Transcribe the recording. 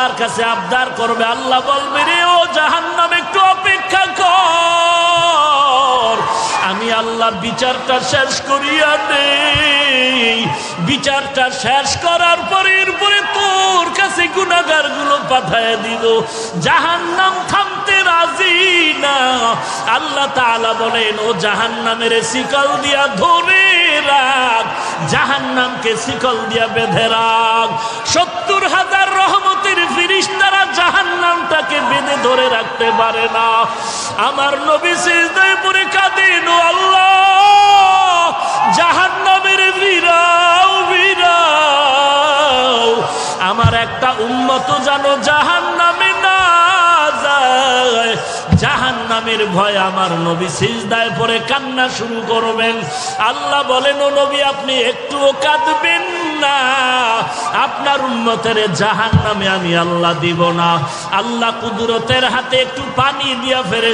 আল্লাহর কাছে আবদার করবে, আল্লাহ বলবে রে ও জাহান্নাম একটু অপেক্ষা কর, আমি আল্লাহ বিচারটা শেষ করিয়া নেই। বিচারটা শেষ করার পরে এরপরে তোর কাছে গুনাহগার গুলো পাঠায় দিব। জাহান্নাম থামতে রাজি না। আল্লাহ তাআলা বলেন ও জাহান্নামের শিকল দিয়া ধরে রাখ, জাহান্নামকে শিকল দিয়া বেঁধে রাখ। ৭০,০০০ রহমতের ফেরেশতারা জাহান্নামটাকে বেঁধে ধরে রাখতে পারে না। আমার নবী সিজদায় পড়ে কাঁদেন, ও আল্লাহ জাহান্নামের ভিড়াও ভিড়াও, আমার একটা উম্মত যেন জাহান্নামে না যায়। জাহান্নামের ভয় আমার নবী সিজদায় পড়ে কান্না শুরু করবেন। আল্লাহ বলেন ও নবী আপনি একটুও কাঁদবেন না, আপনার উম্মতের জাহান্নামে আমি আল্লাহ দিব না। আল্লাহ কুদরতের হাতে একটু পানি দিয়া ফেরেশতা